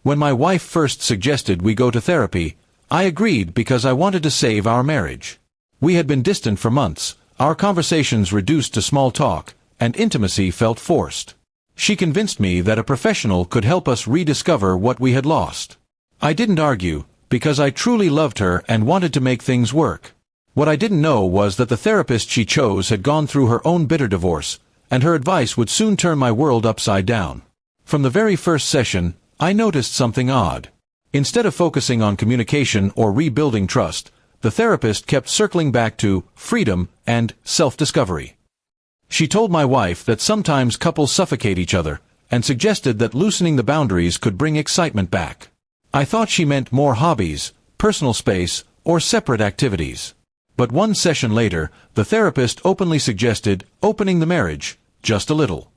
When my wife first suggested we go to therapy, I agreed because I wanted to save our marriage. We had been distant for months, our conversations reduced to small talk, and intimacy felt forced. She convinced me that a professional could help us rediscover what we had lost. I didn't argue, because I truly loved her and wanted to make things work. What I didn't know was that the therapist she chose had gone through her own bitter divorce, and her advice would soon turn my world upside down. From the very first session, I noticed something odd. Instead of focusing on communication or rebuilding trust, the therapist kept circling back to freedom and self-discovery. She told my wife that sometimes couples suffocate each other, and suggested that loosening the boundaries could bring excitement back. I thought she meant more hobbies, personal space, or separate activities. But one session later, the therapist openly suggested opening the marriage, just a little.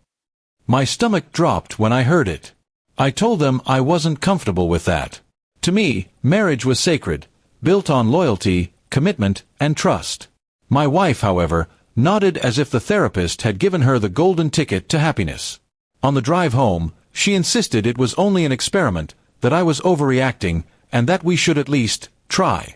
My stomach dropped when I heard it. I told them I wasn't comfortable with that. To me, marriage was sacred, built on loyalty, commitment, and trust. My wife, however, nodded as if the therapist had given her the golden ticket to happiness. On the drive home, she insisted it was only an experiment, that I was overreacting, and that we should at least try.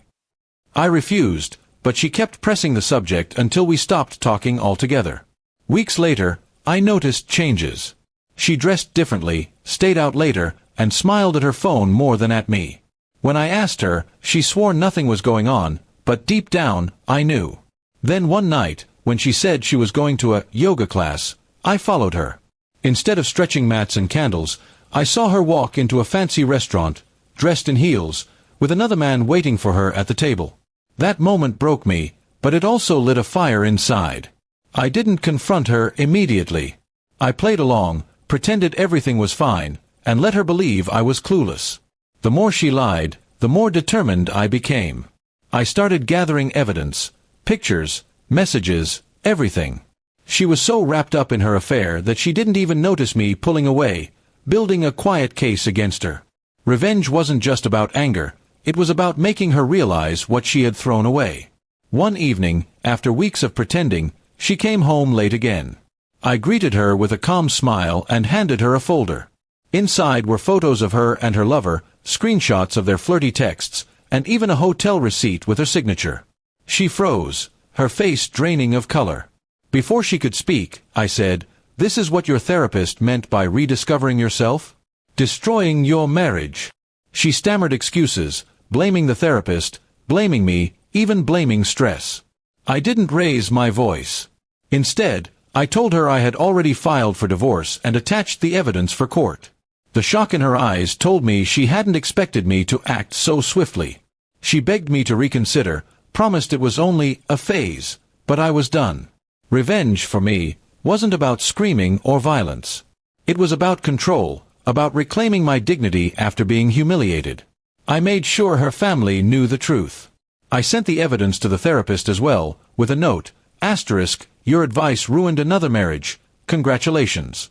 I refused, but she kept pressing the subject until we stopped talking altogether. Weeks later, I noticed changes. She dressed differently, stayed out later, and smiled at her phone more than at me. When I asked her, she swore nothing was going on, but deep down, I knew. Then one night, when she said she was going to a yoga class, I followed her. Instead of stretching mats and candles, I saw her walk into a fancy restaurant, dressed in heels, with another man waiting for her at the table. That moment broke me, but it also lit a fire inside. I didn't confront her immediately. I played along, pretended everything was fine, and let her believe I was clueless. The more she lied, the more determined I became. I started gathering evidence, pictures, messages, everything. She was so wrapped up in her affair that she didn't even notice me pulling away, building a quiet case against her. Revenge wasn't just about anger, it was about making her realize what she had thrown away. One evening, after weeks of pretending, she came home late again. I greeted her with a calm smile and handed her a folder. Inside were photos of her and her lover, screenshots of their flirty texts, and even a hotel receipt with her signature. She froze, her face draining of color. Before she could speak, I said, "This is what your therapist meant by rediscovering yourself? Destroying your marriage." She stammered excuses, blaming the therapist, blaming me, even blaming stress. I didn't raise my voice. Instead, I told her I had already filed for divorce and attached the evidence for court. The shock in her eyes told me she hadn't expected me to act so swiftly. She begged me to reconsider, promised it was only a phase, but I was done. Revenge, for me, wasn't about screaming or violence. It was about control, about reclaiming my dignity after being humiliated. I made sure her family knew the truth. I sent the evidence to the therapist as well, with a note, *, your advice ruined another marriage, congratulations.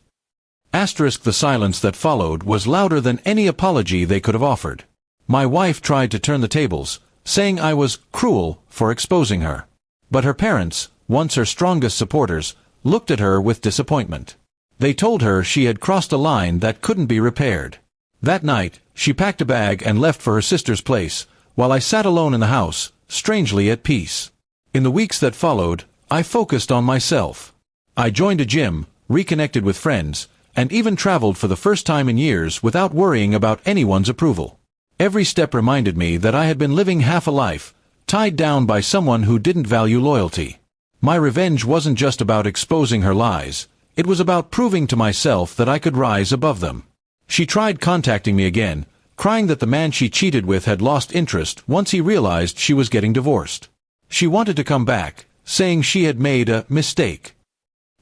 The silence that followed was louder than any apology they could have offered. My wife tried to turn the tables, saying I was cruel for exposing her. But her parents, once her strongest supporters, looked at her with disappointment. They told her she had crossed a line that couldn't be repaired. That night, she packed a bag and left for her sister's place, while I sat alone in the house, strangely at peace. In the weeks that followed, I focused on myself. I joined a gym, reconnected with friends, and even traveled for the first time in years without worrying about anyone's approval. Every step reminded me that I had been living half a life, tied down by someone who didn't value loyalty. My revenge wasn't just about exposing her lies, it was about proving to myself that I could rise above them. She tried contacting me again, crying that the man she cheated with had lost interest once he realized she was getting divorced. She wanted to come back, saying she had made a mistake.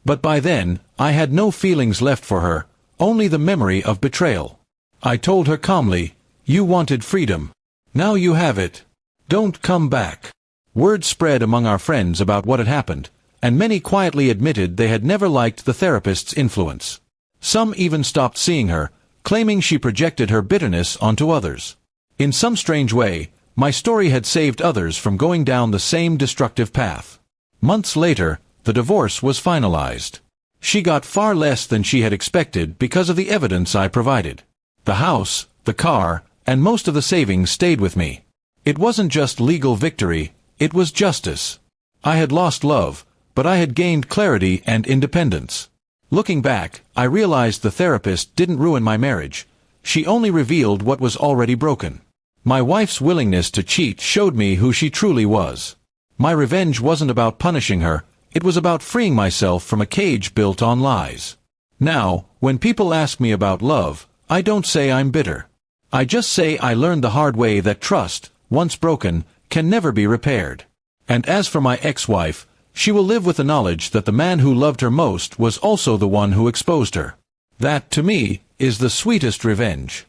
But by then, I had no feelings left for her, only the memory of betrayal. I told her calmly, "You wanted freedom. Now you have it. Don't come back." Word spread among our friends about what had happened, and many quietly admitted they had never liked the therapist's influence. Some even stopped seeing her, claiming she projected her bitterness onto others. In some strange way, my story had saved others from going down the same destructive path. Months later, the divorce was finalized. She got far less than she had expected because of the evidence I provided. The house, the car, and most of the savings stayed with me. It wasn't just legal victory, it was justice. I had lost love, but I had gained clarity and independence. Looking back, I realized the therapist didn't ruin my marriage. She only revealed what was already broken. My wife's willingness to cheat showed me who she truly was. My revenge wasn't about punishing her, it was about freeing myself from a cage built on lies. Now, when people ask me about love, I don't say I'm bitter. I just say I learned the hard way that trust, once broken, can never be repaired. And as for my ex-wife, she will live with the knowledge that the man who loved her most was also the one who exposed her. That, to me, is the sweetest revenge.